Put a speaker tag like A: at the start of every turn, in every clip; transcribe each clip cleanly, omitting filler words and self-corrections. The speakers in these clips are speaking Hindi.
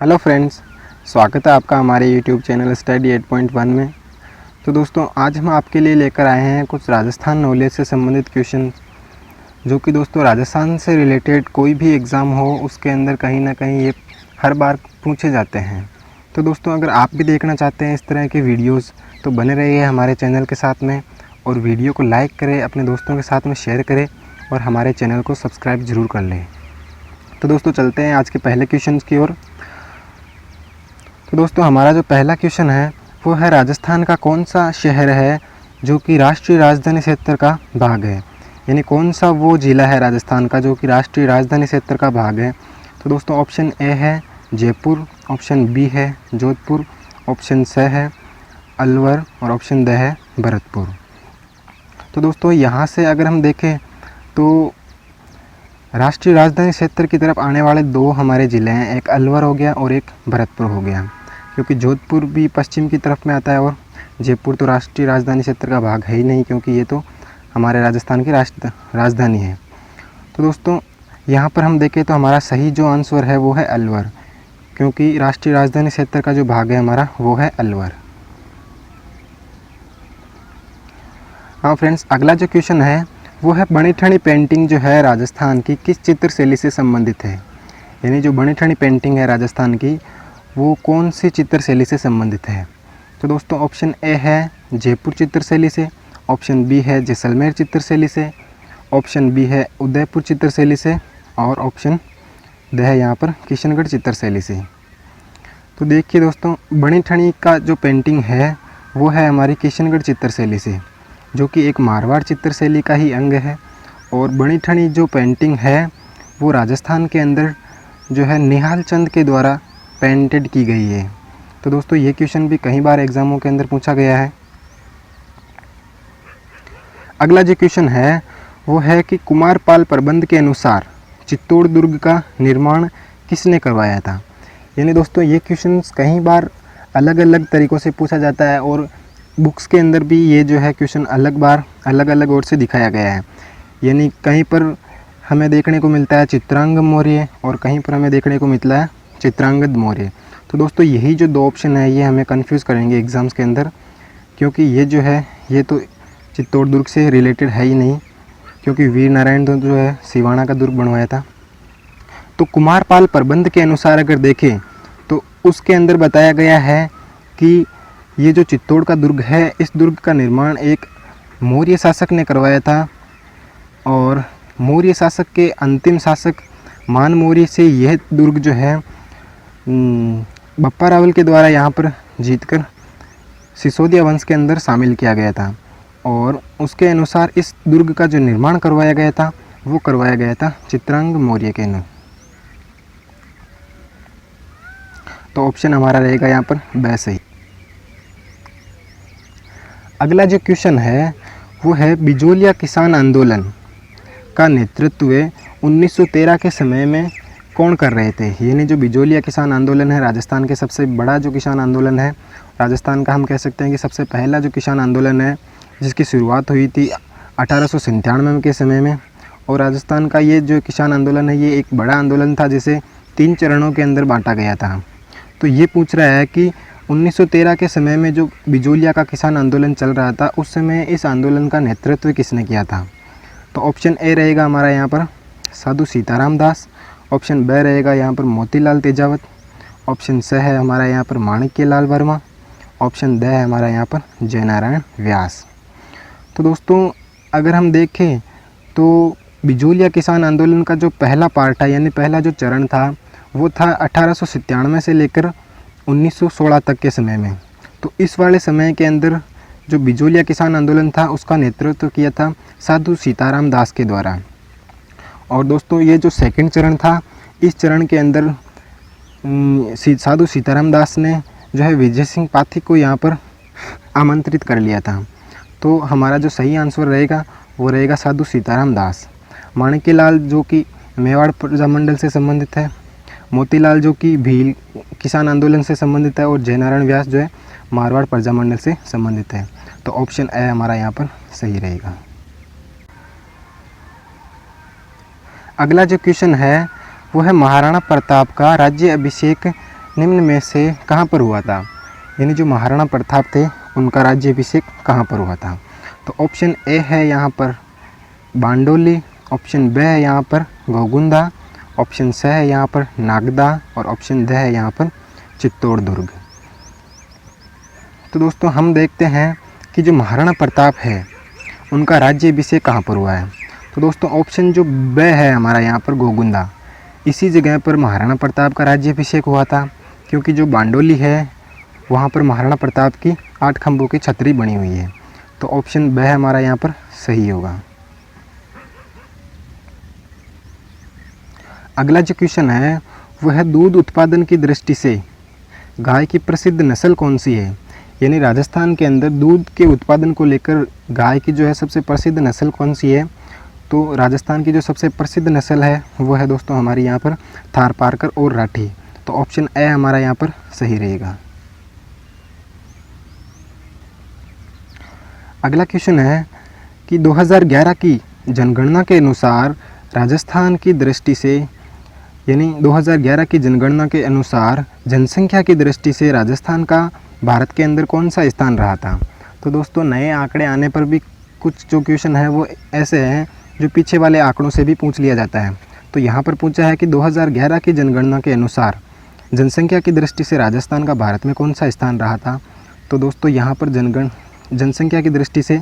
A: हेलो फ्रेंड्स, स्वागत है आपका हमारे यूट्यूब चैनल स्टडी 8.1 में। तो दोस्तों, आज हम आपके लिए लेकर आए हैं कुछ राजस्थान नॉलेज से संबंधित क्वेश्चन, जो कि दोस्तों राजस्थान से रिलेटेड कोई भी एग्ज़ाम हो उसके अंदर कहीं ना कहीं ये हर बार पूछे जाते हैं। तो दोस्तों, अगर आप भी देखना चाहते हैं इस तरह के वीडियोज़ तो बने रहिए हमारे चैनल के साथ में, और वीडियो को लाइक करें, अपने दोस्तों के साथ में शेयर करें और हमारे चैनल को सब्सक्राइब ज़रूर कर लें। तो दोस्तों, चलते हैं आज के पहले क्वेश्चन की ओर। तो दोस्तों, हमारा जो पहला क्वेश्चन है वो है, राजस्थान का कौन सा शहर है जो कि राष्ट्रीय राजधानी क्षेत्र का भाग है। यानी कौन सा वो ज़िला है राजस्थान का जो कि राष्ट्रीय राजधानी क्षेत्र का भाग है। तो दोस्तों, ऑप्शन ए है जयपुर, ऑप्शन बी है जोधपुर, ऑप्शन सी है अलवर और ऑप्शन डी है भरतपुर। तो दोस्तों, यहाँ से अगर हम देखें तो राष्ट्रीय राजधानी क्षेत्र की तरफ आने वाले दो हमारे ज़िले हैं, एक अलवर हो गया और एक भरतपुर हो गया, क्योंकि जोधपुर भी पश्चिम की तरफ में आता है और जयपुर तो राष्ट्रीय राजधानी क्षेत्र का भाग है ही नहीं, क्योंकि ये तो हमारे राजस्थान की राजधानी है। तो दोस्तों, यहाँ पर हम देखें तो हमारा सही जो आंसर है वो है अलवर, क्योंकि राष्ट्रीय राजधानी क्षेत्र का जो भाग है हमारा वो है अलवर। हाँ फ्रेंड्स, अगला जो क्वेश्चन है वो है, बनी ठनी पेंटिंग जो है राजस्थान की किस चित्र शैली से संबंधित है। यानी जो बनी ठनी पेंटिंग है राजस्थान की वो कौन सी चित्र शैली से संबंधित है। तो दोस्तों, ऑप्शन ए है जयपुर चित्र शैली से, ऑप्शन बी है जैसलमेर चित्र शैली से, ऑप्शन बी है उदयपुर चित्र शैली से और ऑप्शन डी है यहाँ पर किशनगढ़ चित्र शैली से। तो देखिए दोस्तों, बनी ठनी का जो पेंटिंग है वो है हमारी किशनगढ़ चित्र शैली से, जो कि एक मारवाड़ चित्र शैली का ही अंग है। और बनी ठनी जो पेंटिंग है वो राजस्थान के अंदर जो है निहाल चंद के द्वारा पेंटेड की गई है। तो दोस्तों, ये क्वेश्चन भी कई बार एग्ज़ामों के अंदर पूछा गया है। अगला जो क्वेश्चन है वो है कि कुमारपाल प्रबंध के अनुसार चित्तौड़ दुर्ग का निर्माण किसने करवाया था। यानी दोस्तों, ये क्वेश्चन कई बार अलग अलग तरीक़ों से पूछा जाता है और बुक्स के अंदर भी ये जो है क्वेश्चन अलग अलग ओर से दिखाया गया है। यानी कहीं पर हमें देखने को मिलता है चित्रांगद मौर्य और कहीं पर हमें देखने को मिलता है चित्रांगद मौर्य। तो दोस्तों, यही जो दो ऑप्शन है ये हमें कंफ्यूज करेंगे एग्ज़ाम्स के अंदर, क्योंकि ये जो है ये तो चित्तौड़ दुर्ग से रिलेटेड है ही नहीं, क्योंकि वीर नारायण तो जो है सिवाना का दुर्ग बनवाया था। तो कुमारपाल प्रबंध के अनुसार अगर देखें तो उसके अंदर बताया गया है कि ये जो चित्तौड़ का दुर्ग है इस दुर्ग का निर्माण एक मौर्य शासक ने करवाया था, और मौर्य शासक के अंतिम शासक मान मौर्य से यह दुर्ग जो है बप्पा रावल के द्वारा यहाँ पर जीतकर सिसोदिया वंश के अंदर शामिल किया गया था। और उसके अनुसार इस दुर्ग का जो निर्माण करवाया गया था वो करवाया गया था चित्रांगद मौर्य के नाम। तो ऑप्शन हमारा रहेगा यहाँ पर बी सही। अगला जो क्वेश्चन है वो है, बिजोलिया किसान आंदोलन का नेतृत्व 1913 के समय में कौन कर रहे थे। यानी जो बिजोलिया किसान आंदोलन है राजस्थान के सबसे बड़ा जो किसान आंदोलन है, राजस्थान का हम कह सकते हैं कि सबसे पहला जो किसान आंदोलन है, जिसकी शुरुआत हुई थी 1897 के समय में। और राजस्थान का ये जो किसान आंदोलन है ये एक बड़ा आंदोलन था जिसे 3 चरणों के अंदर बांटा गया था। तो ये पूछ रहा है कि 1913 के समय में जो बिजोलिया का किसान आंदोलन चल रहा था उस समय इस आंदोलन का नेतृत्व किसने किया था। तो ऑप्शन ए रहेगा हमारा यहाँ पर साधु सीताराम दास, ऑप्शन बी रहेगा यहाँ पर मोतीलाल तेजावत, ऑप्शन सी है हमारा यहाँ पर माणिक्यलाल वर्मा, ऑप्शन डी है हमारा यहाँ पर जयनारायण व्यास। तो दोस्तों, अगर हम देखें तो बिजोलिया किसान आंदोलन का जो पहला पार्ट है, यानी पहला जो चरण था वो था 1897 से लेकर 1916 तक के समय में। तो इस वाले समय के अंदर जो बिजोलिया किसान आंदोलन था उसका नेतृत्व किया था साधु सीताराम दास के द्वारा। और दोस्तों, ये जो सेकंड चरण था इस चरण के अंदर साधु सीताराम दास ने जो है विजय सिंह पाठी को यहाँ पर आमंत्रित कर लिया था। तो हमारा जो सही आंसर रहेगा वो रहेगा साधु सीताराम दास। माणिक्यलाल जो कि मेवाड़ प्रजामंडल से संबंधित है, मोतीलाल जो कि भील किसान आंदोलन से संबंधित है और जयनारायण व्यास जो है मारवाड़ प्रजामंडल से संबंधित है। तो ऑप्शन ए हमारा यहाँ पर सही रहेगा। अगला जो क्वेश्चन है वो है, महाराणा प्रताप का राज्य अभिषेक निम्न में से कहाँ पर हुआ था, यानी जो महाराणा प्रताप थे उनका राज्याभिषेक कहाँ पर हुआ था। तो ऑप्शन ए है यहाँ पर बांडोली, ऑप्शन बी है यहाँ पर गोगुंदा, ऑप्शन सी है यहाँ पर नागदा और ऑप्शन डी है यहाँ पर चित्तौड़ दुर्ग। तो दोस्तों हम देखते हैं कि जो महाराणा प्रताप है उनका राज्याभिषेक कहाँ पर हुआ है। तो दोस्तों ऑप्शन जो बी है हमारा यहाँ पर गोगुंदा, इसी जगह पर महाराणा प्रताप का राज्याभिषेक हुआ था, क्योंकि जो बांडोली है वहाँ पर महाराणा प्रताप की 8 खंभों की छतरी बनी हुई है। तो ऑप्शन बी हमारा यहाँ पर सही होगा। अगला जो क्वेश्चन है वह है दूध उत्पादन की दृष्टि से गाय की प्रसिद्ध नस्ल कौन सी है, यानी राजस्थान के अंदर दूध के उत्पादन को लेकर गाय की जो है सबसे प्रसिद्ध नस्ल कौन सी है। तो राजस्थान की जो सबसे प्रसिद्ध नस्ल है वो है दोस्तों हमारी यहाँ पर थारपारकर और राठी। तो ऑप्शन ए हमारा यहाँ पर सही रहेगा। अगला क्वेश्चन है कि 2011 की जनगणना के अनुसार राजस्थान की दृष्टि से, यानी 2011 की जनगणना के अनुसार जनसंख्या की दृष्टि से राजस्थान का भारत के अंदर कौन सा स्थान रहा था। तो दोस्तों नए आंकड़े आने पर भी कुछ जो क्वेश्चन है वो ऐसे हैं जो पीछे वाले आंकड़ों से भी पूछ लिया जाता है। तो यहाँ पर पूछा है कि 2011 की जनगणना के अनुसार जनसंख्या की दृष्टि से राजस्थान का भारत में कौन सा स्थान रहा था। तो दोस्तों यहाँ पर जनसंख्या की दृष्टि से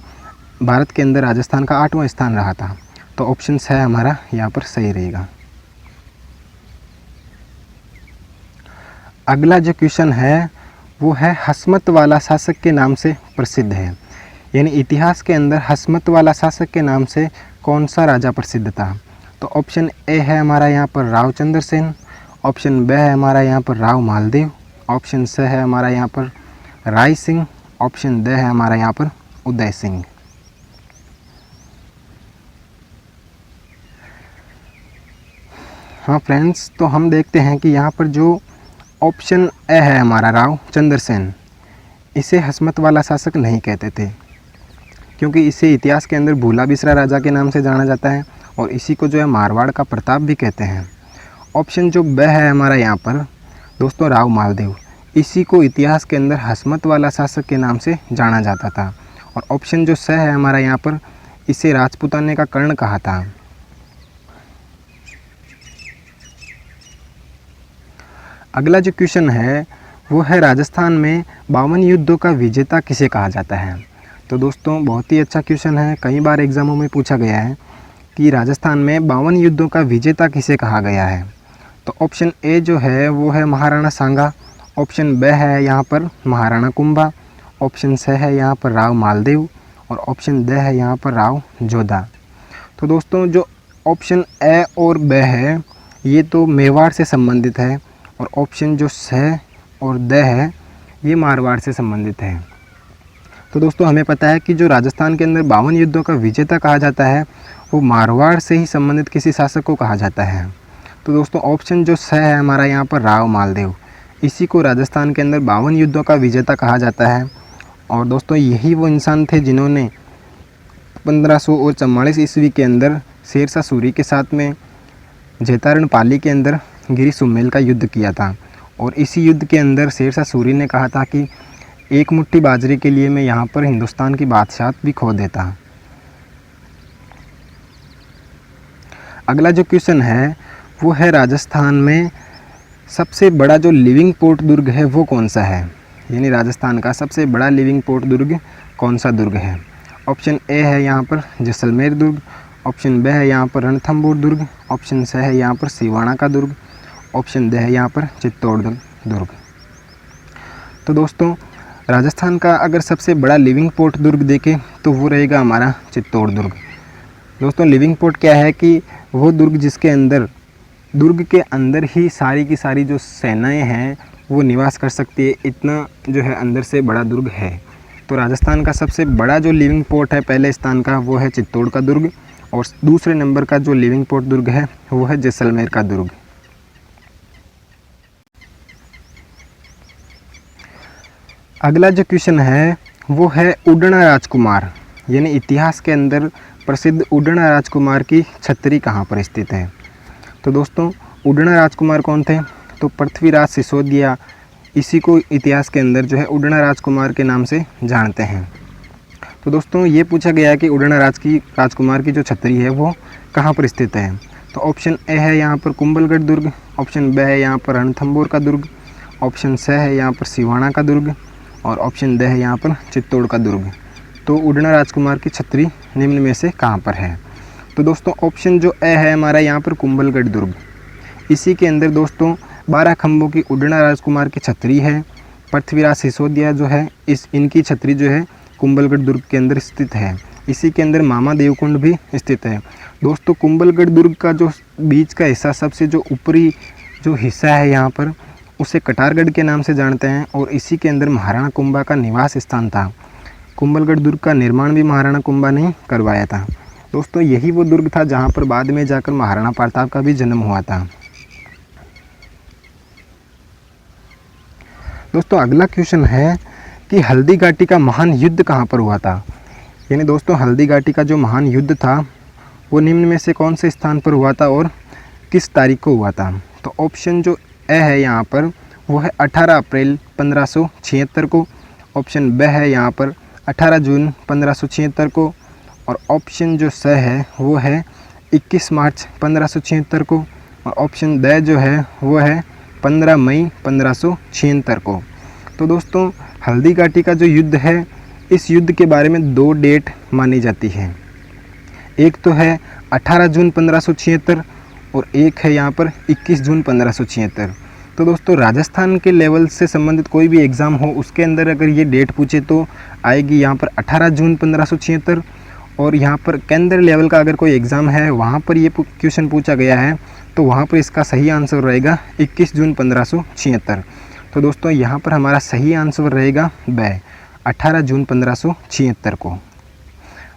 A: भारत के अंदर राजस्थान का 8वां स्थान रहा था। तो ऑप्शन है हमारा यहाँ पर सही रहेगा। अगला जो क्वेश्चन है वो है हसमत वाला शासक के नाम से प्रसिद्ध है, यानी इतिहास के अंदर हसमत वाला शासक के नाम से कौन सा राजा प्रसिद्ध था। तो ऑप्शन ए है हमारा यहाँ पर राव चंद्र सेन, ऑप्शन बी है हमारा यहाँ पर राव मालदेव, ऑप्शन सी है हमारा यहाँ पर राय सिंह, ऑप्शन डी है हमारा यहाँ पर उदय सिंह। हाँ फ्रेंड्स, तो हम देखते हैं कि यहाँ पर जो ऑप्शन ए है हमारा राव चंद्र सेन, इसे हसमत वाला शासक नहीं कहते थे, क्योंकि इसे इतिहास के अंदर भूला बिसरा राजा के नाम से जाना जाता है और इसी को जो है मारवाड़ का प्रताप भी कहते हैं। ऑप्शन जो बी है हमारा यहाँ पर दोस्तों राव मालदेव, इसी को इतिहास के अंदर हसमत वाला शासक के नाम से जाना जाता था। और ऑप्शन जो सी है हमारा यहाँ पर इसे राजपूताने का कर्ण कहा था। अगला जो क्वेश्चन है वो है राजस्थान में 52 युद्धों का विजेता किसे कहा जाता है। तो दोस्तों बहुत ही अच्छा क्वेश्चन है, कई बार एग्जामों में पूछा गया है कि राजस्थान में 52 युद्धों का विजेता किसे कहा गया है। तो ऑप्शन ए जो है वो है महाराणा सांगा, ऑप्शन बी है यहाँ पर महाराणा कुंभा, ऑप्शन सी है यहाँ पर राव मालदेव और ऑप्शन डी है यहाँ पर राव जोधा। तो दोस्तों जो ऑप्शन ए और बी है ये तो मेवाड़ से संबंधित है और ऑप्शन जो सी और डी है ये मारवाड़ से संबंधित है। तो दोस्तों हमें पता है कि जो राजस्थान के अंदर 52 युद्धों का विजेता कहा जाता है वो मारवाड़ से ही संबंधित किसी शासक को कहा जाता है। तो दोस्तों ऑप्शन जो सी है हमारा यहाँ पर राव मालदेव, इसी को राजस्थान के अंदर 52 युद्धों का विजेता कहा जाता है। और दोस्तों यही वो इंसान थे जिन्होंने 1544 ईस्वी के अंदर शेरशाह सूरी के साथ में जैतारण पाली के अंदर गिरी सुमेल का युद्ध किया था। और इसी युद्ध के अंदर शेरशाह सूरी ने कहा था कि एक मुट्ठी बाजरे के लिए मैं यहाँ पर हिंदुस्तान की बादशाहत भी खो देता। अगला जो क्वेश्चन है वो है राजस्थान में सबसे बड़ा जो लिविंग पोर्ट दुर्ग है वो कौन सा है, यानी राजस्थान का सबसे बड़ा लिविंग पोर्ट दुर्ग कौन सा दुर्ग है। ऑप्शन ए है यहाँ पर जैसलमेर दुर्ग, ऑप्शन बी है यहाँ पर रणथंभौर दुर्ग, ऑप्शन सी है यहाँ पर सिवाना का दुर्ग, ऑप्शन डी है यहाँ पर चित्तौड़ दुर्ग। तो दोस्तों राजस्थान का अगर सबसे बड़ा लिविंग पोर्ट दुर्ग देखें तो वो रहेगा हमारा चित्तौड़ दुर्ग। दोस्तों लिविंग पोर्ट क्या है कि वो दुर्ग जिसके अंदर दुर्ग के अंदर ही सारी की सारी जो सेनाएं हैं वो निवास कर सकती है, इतना जो है अंदर से बड़ा दुर्ग है। तो राजस्थान का सबसे बड़ा जो लिविंग पोर्ट है पहले स्थान का वो है चित्तौड़ का दुर्ग और दूसरे नंबर का जो लिविंग पोर्ट दुर्ग है वो है जैसलमेर का दुर्ग। अगला जो क्वेश्चन है वो है उडना राजकुमार, यानी इतिहास के अंदर प्रसिद्ध उडना राजकुमार की छतरी कहाँ पर स्थित है। तो दोस्तों उडना राजकुमार कौन थे, तो पृथ्वीराज सिसोदिया इसी को इतिहास के अंदर जो है उडना राजकुमार के नाम से जानते हैं। तो दोस्तों ये पूछा गया है कि उडना राजकुमार की जो छतरी है वो कहाँ पर स्थित है। तो ऑप्शन ए है यहाँ पर कुंभलगढ़ दुर्ग, ऑप्शन बी है यहाँ पर रणथंभौर का दुर्ग, ऑप्शन सी है यहाँ पर सिवाना का दुर्ग और ऑप्शन डी है यहाँ पर चित्तौड़ का दुर्ग। तो उडना राजकुमार की छतरी निम्न में से कहाँ पर है। तो दोस्तों ऑप्शन जो ए है हमारा यहाँ पर कुंभलगढ़ दुर्ग। इसी के अंदर दोस्तों 12 खंभों की उडना राजकुमार की छतरी है। पृथ्वीराज सिसोदिया जो है इनकी छतरी जो है कुंभलगढ़ दुर्ग के अंदर स्थित है। इसी के अंदर मामा देवकुंड भी स्थित है। दोस्तों कुंभलगढ़ दुर्ग का जो बीच का हिस्सा, सबसे जो ऊपरी जो हिस्सा है यहाँ पर, उसे कटारगढ़ के नाम से जानते हैं और इसी के अंदर महाराणा कुंभा का निवास स्थान था। कुंभलगढ़ दुर्ग का निर्माण भी महाराणा कुंभा ने करवाया था। दोस्तों यही वो दुर्ग था जहाँ पर बाद में जाकर महाराणा प्रताप का भी जन्म हुआ था। दोस्तों अगला क्वेश्चन है कि हल्दी घाटी का महान युद्ध कहाँ पर हुआ था। यानी दोस्तों हल्दी घाटी का जो महान युद्ध था वो निम्न में से कौन से स्थान पर हुआ था और किस तारीख को हुआ था। तो ऑप्शन जो ए है यहाँ पर वो है 18 अप्रैल 1576 को, ऑप्शन बी है यहाँ पर 18 जून 1576 को और ऑप्शन जो स है वो है 21 मार्च 1576 को और ऑप्शन ड जो है वो है 15 मई 1576 को। तो दोस्तों हल्दी घाटी का जो युद्ध है, इस युद्ध के बारे में 2 डेट मानी जाती है। एक तो है 18 जून 1576 और एक है यहाँ पर 21 जून 1576। तो दोस्तों राजस्थान के लेवल से संबंधित कोई भी एग्ज़ाम हो उसके अंदर अगर ये डेट पूछे तो आएगी यहाँ पर 18 जून 1576 और यहाँ पर केंद्र लेवल का अगर कोई एग्ज़ाम है वहाँ पर ये क्वेश्चन पूछा गया है तो वहाँ पर इसका सही आंसर रहेगा 21 जून 1576। तो दोस्तों यहाँ पर हमारा सही आंसर रहेगा बी 18 जून 1576 को।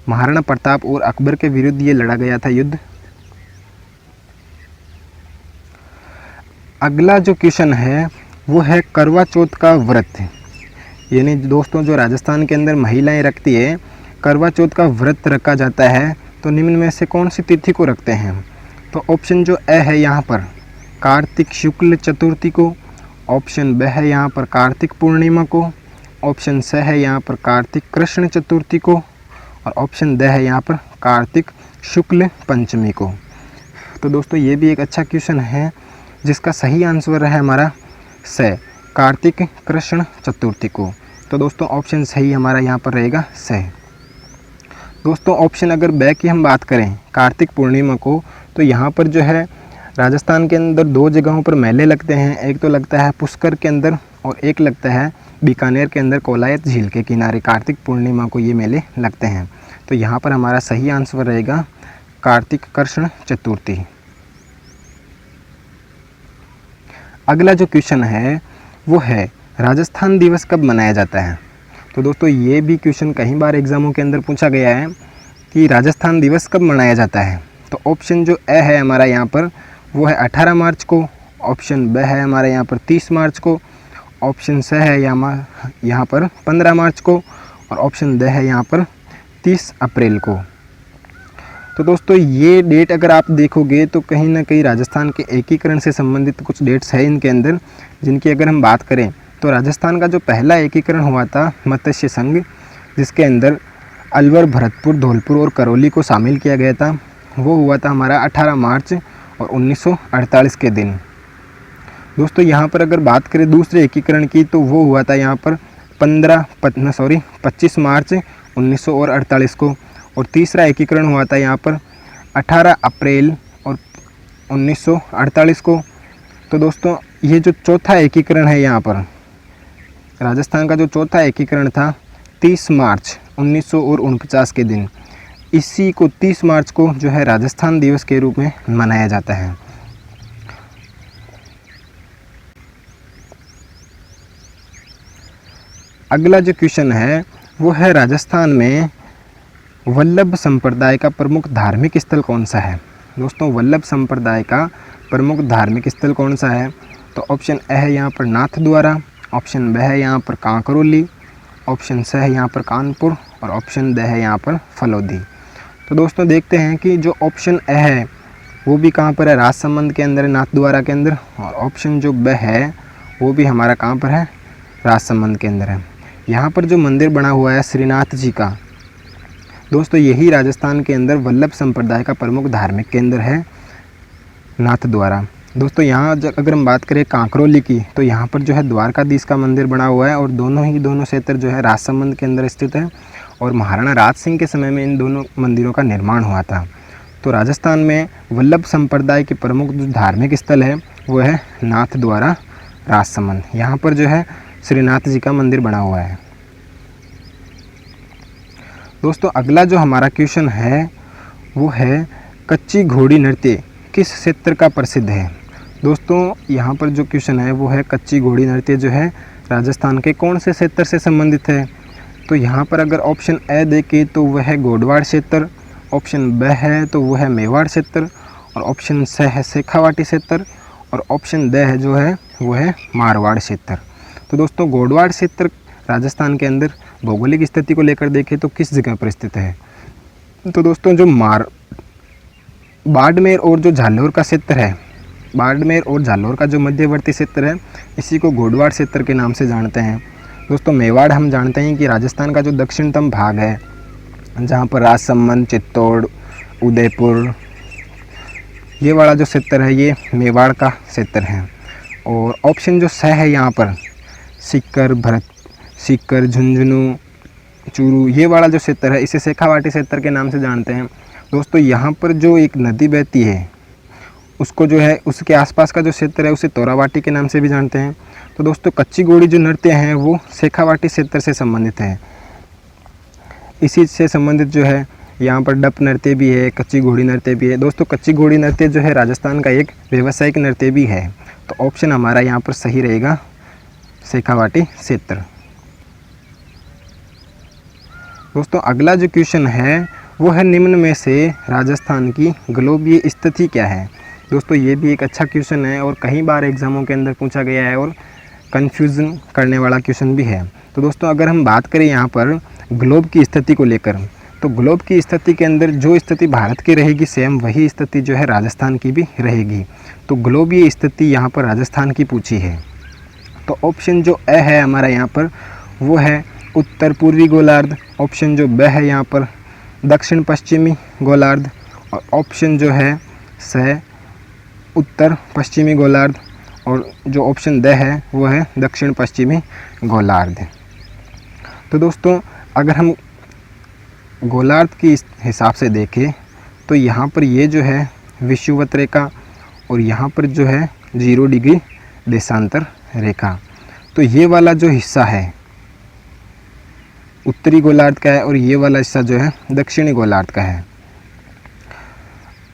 A: महाराणा प्रताप और अकबर के विरुद्ध ये लड़ा गया था युद्ध। अगला जो क्वेश्चन है वो है करवा चौथ का व्रत। यानी दोस्तों जो राजस्थान के अंदर महिलाएं रखती है, करवा चौथ का व्रत रखा जाता है, तो निम्न में से कौन सी तिथि को रखते हैं। तो ऑप्शन जो ए है यहाँ पर कार्तिक शुक्ल चतुर्थी को, ऑप्शन बी है यहाँ पर कार्तिक पूर्णिमा को, ऑप्शन सी है यहाँ पर कार्तिक कृष्ण चतुर्थी को और ऑप्शन डी है यहाँ पर कार्तिक शुक्ल पंचमी को। तो दोस्तों ये भी एक अच्छा क्वेश्चन है जिसका सही आंसर है हमारा से कार्तिक कृष्ण चतुर्थी को। तो दोस्तों ऑप्शन सही हमारा यहाँ पर रहेगा से। दोस्तों ऑप्शन अगर बी की हम बात करें कार्तिक पूर्णिमा को, तो यहाँ पर जो है राजस्थान के अंदर 2 जगहों पर मेले लगते हैं। एक तो लगता है पुष्कर के अंदर और एक लगता है बीकानेर के अंदर कोलायत झील के किनारे। कार्तिक पूर्णिमा को ये मेले लगते हैं। तो यहाँ पर हमारा सही आंसर रहेगा कार्तिक कृष्ण चतुर्थी। अगला जो क्वेश्चन है वो है राजस्थान दिवस कब मनाया जाता है। तो दोस्तों ये भी क्वेश्चन कई बार एग्जामों के अंदर पूछा गया है कि राजस्थान दिवस कब मनाया जाता है। तो ऑप्शन जो ए है हमारा यहाँ पर वो है 18 मार्च को, ऑप्शन बी है हमारा यहाँ पर 30 मार्च को, ऑप्शन सी है यहाँ पर 15 मार्च को और ऑप्शन डी है यहाँ पर 30 अप्रैल को। तो दोस्तों ये डेट अगर आप देखोगे तो कहीं ना कहीं राजस्थान के एकीकरण से संबंधित कुछ डेट्स हैं इनके अंदर, जिनकी अगर हम बात करें तो राजस्थान का जो पहला एकीकरण हुआ था मत्स्य संघ, जिसके अंदर अलवर, भरतपुर, धौलपुर और करौली को शामिल किया गया था, वो हुआ था हमारा 18 मार्च और 1948 के दिन। दोस्तों यहाँ पर अगर बात करें दूसरे एकीकरण की तो वो हुआ था यहाँ पर 25 मार्च 1948 को और तीसरा एकीकरण हुआ था यहाँ पर 18 अप्रैल और 1948 को। तो दोस्तों ये जो चौथा एकीकरण है यहाँ पर राजस्थान का जो चौथा एकीकरण था 30 मार्च 1949 के दिन, इसी को 30 मार्च को जो है राजस्थान दिवस के रूप में मनाया जाता है। अगला जो क्वेश्चन है वो है राजस्थान में वल्लभ संप्रदाय का प्रमुख धार्मिक स्थल कौन सा है। दोस्तों वल्लभ संप्रदाय का प्रमुख धार्मिक स्थल कौन सा है। तो ऑप्शन ए है यहाँ पर नाथ द्वारा, ऑप्शन बी है यहाँ पर कांकरोली, ऑप्शन सी है यहाँ पर कानपुर और ऑप्शन डी है यहाँ पर फलोदी। तो दोस्तों देखते हैं कि जो ऑप्शन ए है वो भी कहाँ पर है, राजसमंद के अंदर है, नाथ द्वारा के अंदर, और ऑप्शन जो बी है वो भी हमारा कहाँ पर है, राजसमंद के अंदर है। यहाँ पर जो मंदिर बना हुआ है श्रीनाथ जी का, दोस्तों यही राजस्थान के अंदर वल्लभ संप्रदाय का प्रमुख धार्मिक केंद्र है, नाथद्वारा। दोस्तों यहाँ अगर हम बात करें कांकरोली की, तो यहाँ पर जो है द्वारकाधीश का मंदिर बना हुआ है और दोनों क्षेत्र जो है राजसमंद के अंदर स्थित है। और महाराणा राज सिंह के समय में इन दोनों मंदिरों का निर्माण हुआ था। तो राजस्थान में वल्लभ संप्रदाय के प्रमुख जो धार्मिक स्थल है वो है नाथद्वारा राजसमंद। यहाँ पर जो है श्रीनाथ जी का मंदिर बना हुआ है। दोस्तों अगला जो हमारा क्वेश्चन है वो है कच्ची घोड़ी नृत्य किस क्षेत्र का प्रसिद्ध है। दोस्तों यहाँ पर जो क्वेश्चन है वो है कच्ची घोड़ी नृत्य जो है राजस्थान के कौन से क्षेत्र से संबंधित है। तो यहाँ पर अगर ऑप्शन ए देखें तो वह है गोडवाड़ क्षेत्र, ऑप्शन ब है तो वो है मेवाड़ क्षेत्र, और ऑप्शन स है शेखावाटी क्षेत्र, और ऑप्शन द है जो है वो है मारवाड़ क्षेत्र। तो दोस्तों गोडवाड़ क्षेत्र राजस्थान के अंदर भौगोलिक स्थिति को लेकर देखें तो किस जगह पर स्थित है। तो दोस्तों जो बाड़मेर और जो झालोर का क्षेत्र है, बाड़मेर और झालोर का जो मध्यवर्ती क्षेत्र है, इसी को गोडवाड़ क्षेत्र के नाम से जानते हैं। दोस्तों मेवाड़ हम जानते हैं कि राजस्थान का जो दक्षिणतम भाग है, जहाँ पर राजसमंद, चित्तौड़, उदयपुर, ये वाला जो क्षेत्र है ये मेवाड़ का क्षेत्र है। और ऑप्शन जो स है यहाँ पर सीकर, झुंझुनू, चूरू, ये वाला जो क्षेत्र है इसे शेखावाटी क्षेत्र के नाम से जानते हैं। दोस्तों यहाँ पर जो एक नदी बहती है उसको जो है उसके आसपास का जो क्षेत्र है उसे तोरावाटी के नाम से भी जानते हैं। तो दोस्तों कच्ची घोड़ी जो नृत्य हैं वो शेखावाटी क्षेत्र से संबंधित है। इसी से संबंधित जो है यहाँ पर डप नृत्य भी है, कच्ची घोड़ी नृत्य भी है। दोस्तों कच्ची घोड़ी नृत्य जो है राजस्थान का एक व्यावसायिक नृत्य भी है। तो ऑप्शन हमारा यहाँ पर सही रहेगा शेखावाटी क्षेत्र। दोस्तों अगला जो क्वेश्चन है वो है निम्न में से राजस्थान की ग्लोबीय स्थिति क्या है। दोस्तों ये भी एक अच्छा क्वेश्चन है और कई बार एग्जामों के अंदर पूछा गया है और कन्फ्यूज़न करने वाला क्वेश्चन भी है। तो दोस्तों अगर हम बात करें यहाँ पर ग्लोब की स्थिति को लेकर, तो ग्लोब की स्थिति के अंदर जो स्थिति भारत की रहेगी सेम वही स्थिति जो है राजस्थान की भी रहेगी। तो ग्लोबीय स्थिति यहाँ पर राजस्थान की पूछी है। तो ऑप्शन जो ए है हमारा यहाँ पर वो है उत्तर पूर्वी गोलार्ध, ऑप्शन जो ब है यहाँ पर दक्षिण पश्चिमी गोलार्ध, और ऑप्शन जो है स उत्तर पश्चिमी गोलार्ध, और जो ऑप्शन द है वो है दक्षिण पश्चिमी गोलार्ध। तो दोस्तों अगर हम गोलार्ध की हिसाब से देखें तो यहाँ पर ये जो है विषुवत रेखा और यहाँ पर जो है 0 डिग्री देशांतर रेखा, तो ये वाला जो हिस्सा है उत्तरी गोलार्ध का है और ये वाला हिस्सा जो है दक्षिणी गोलार्ध का है।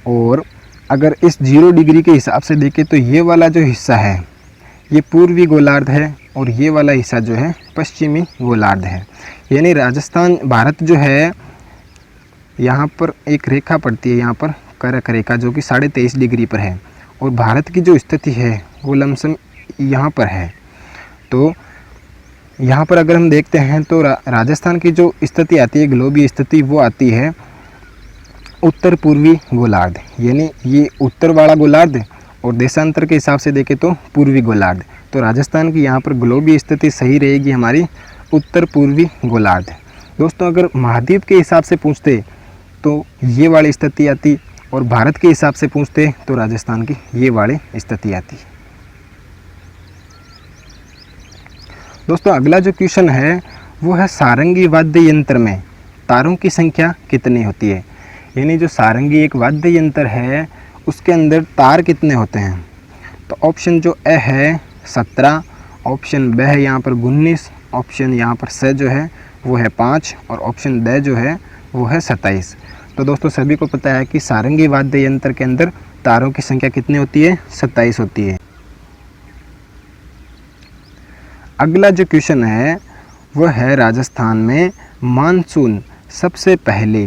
A: और अगर इस 0 डिग्री के हिसाब से देखें तो ये वाला जो हिस्सा है ये पूर्वी गोलार्ध है और ये वाला हिस्सा जो है पश्चिमी गोलार्ध है। यानी राजस्थान भारत जो है यहाँ पर एक रेखा पड़ती है यहाँ पर करक रेखा जो कि 23.5 डिग्री पर है, और भारत की जो स्थिति है वो लमसम यहाँ पर है। तो यहाँ पर अगर हम देखते हैं तो राजस्थान की जो स्थिति आती है ग्लोबीय स्थिति वो आती है उत्तर पूर्वी गोलार्ध, यानी ये उत्तर वाला गोलार्ध, और देशांतर के हिसाब से देखें तो पूर्वी गोलार्ध। तो राजस्थान की यहाँ पर ग्लोबीय स्थिति सही रहेगी हमारी उत्तर पूर्वी गोलार्ध। दोस्तों अगर महाद्वीप के हिसाब से पूछते तो ये वाली स्थिति आती, और भारत के हिसाब से पूछते तो राजस्थान की ये वाली स्थिति आती। दोस्तों अगला जो क्वेश्चन है वो है सारंगी वाद्य यंत्र में तारों की संख्या कितनी होती है। यानी जो सारंगी एक वाद्य यंत्र है उसके अंदर तार कितने होते हैं। तो ऑप्शन जो ए है 17, ऑप्शन ब है यहाँ पर 19, ऑप्शन यहाँ पर स जो है वो है 5, और ऑप्शन द जो है वो है 27। तो दोस्तों सभी को पता है कि सारंगी वाद्य यंत्र के अंदर तारों की संख्या कितनी होती है, 27 होती है। अगला जो क्वेश्चन है वह है राजस्थान में मानसून सबसे पहले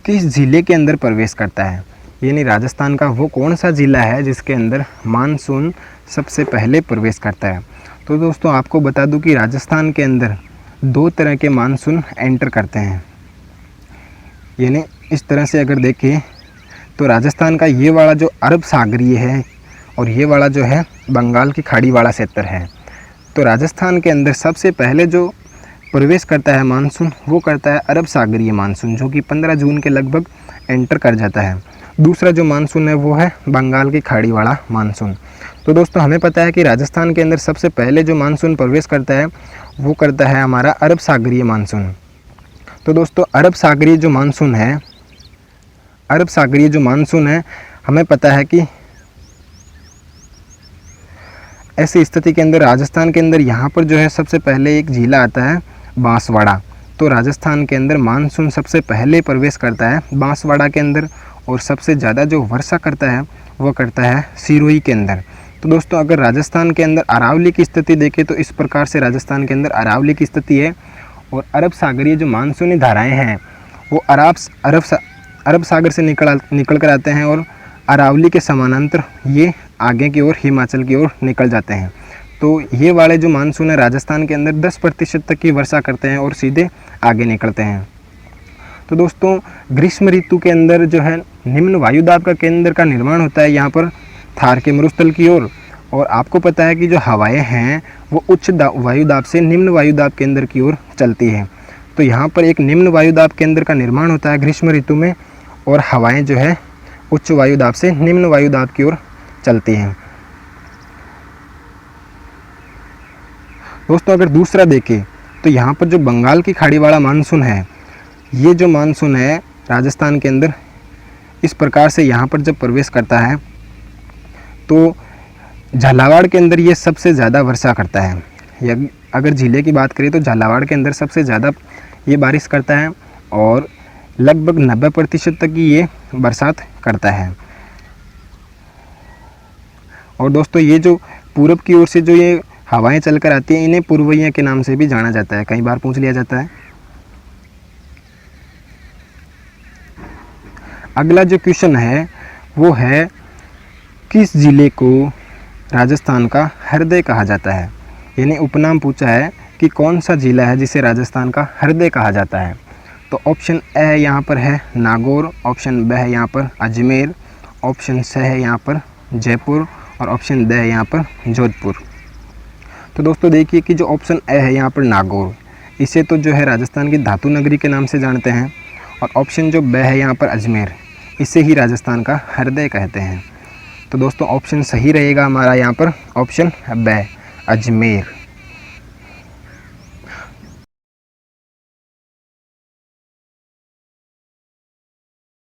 A: किस ज़िले के अंदर प्रवेश करता है। यानी राजस्थान का वो कौन सा ज़िला है जिसके अंदर मानसून सबसे पहले प्रवेश करता है। तो दोस्तों आपको बता दूं कि राजस्थान के अंदर 2 तरह के मानसून एंटर करते हैं। यानी इस तरह से अगर देखें तो राजस्थान का ये वाला जो अरब सागरीय है और ये वाला जो है बंगाल की खाड़ी वाला क्षेत्र है। तो राजस्थान के अंदर सबसे पहले जो प्रवेश करता है मानसून वो करता है अरब सागरीय मानसून, जो कि 15 जून के लगभग एंटर कर जाता है। दूसरा जो मानसून है वो है बंगाल की खाड़ी वाला मानसून। तो दोस्तों हमें पता है कि राजस्थान के अंदर सबसे पहले जो मानसून प्रवेश करता है वो करता है हमारा अरब सागरीय मानसून। तो दोस्तों अरब सागरीय जो मानसून है हमें पता है कि ऐसी स्थिति के अंदर राजस्थान के अंदर यहाँ पर जो है सबसे पहले एक जिला आता है बांसवाड़ा। तो राजस्थान के अंदर मानसून सबसे पहले प्रवेश करता है बांसवाड़ा के अंदर, और सबसे ज़्यादा जो वर्षा करता है वो करता है सिरोही के अंदर। तो दोस्तों अगर राजस्थान के अंदर अरावली की स्थिति देखें तो इस प्रकार से राजस्थान के अंदर अरावली की स्थिति है, और अरब सागरीय जो मानसूनी धाराएँ हैं वो अरब सागर से निकल कर आते हैं, और अरावली के समानांतर ये आगे की ओर हिमाचल की ओर निकल जाते हैं। तो ये वाले जो मानसून है राजस्थान के अंदर 10% तक की वर्षा करते हैं और सीधे आगे निकलते हैं। तो दोस्तों ग्रीष्म ऋतु के अंदर जो है निम्न वायुदाब का केंद्र का निर्माण होता है यहाँ पर थार के मरुस्थल की ओर, और आपको पता है कि जो हवाएं हैं वो उच्च वायुदाब से निम्न वायुदाब केंद्र की ओर चलती है। तो यहाँ पर एक निम्न वायुदाब केंद्र का निर्माण होता है ग्रीष्म ऋतु में, और हवाएं जो है उच्च वायुदाब से निम्न वायुदाब की ओर चलती हैं। दोस्तों अगर दूसरा देखें तो यहाँ पर जो बंगाल की खाड़ी वाला मानसून है, ये जो मानसून है राजस्थान के अंदर इस प्रकार से यहाँ पर जब प्रवेश करता है तो झालावाड़ के अंदर ये सबसे ज़्यादा वर्षा करता है। अगर ज़िले की बात करें तो झालावाड़ के अंदर सबसे ज़्यादा ये बारिश करता है, और लगभग 90% तक की ये बरसात करता है। और दोस्तों ये जो पूरब की ओर से जो ये हवाएं चलकर आती हैं इन्हें पूर्वइया के नाम से भी जाना जाता है, कई बार पूछ लिया जाता है। अगला जो क्वेश्चन है वो है किस जिले को राजस्थान का हृदय कहा जाता है, यानी उपनाम पूछा है कि कौन सा जिला है जिसे राजस्थान का हृदय कहा जाता है। तो ऑप्शन ए यहाँ पर है नागौर, ऑप्शन बी है यहाँ पर अजमेर, ऑप्शन सी है यहाँ पर जयपुर, और ऑप्शन डी है यहाँ पर जोधपुर। तो दोस्तों देखिए कि जो ऑप्शन ए है यहाँ पर नागौर, इसे तो जो है राजस्थान की धातु नगरी के नाम से जानते हैं, और ऑप्शन जो बी है यहाँ पर अजमेर, इसे ही राजस्थान का हृदय कहते हैं। तो दोस्तों ऑप्शन सही रहेगा हमारा यहाँ पर ऑप्शन बी अजमेर।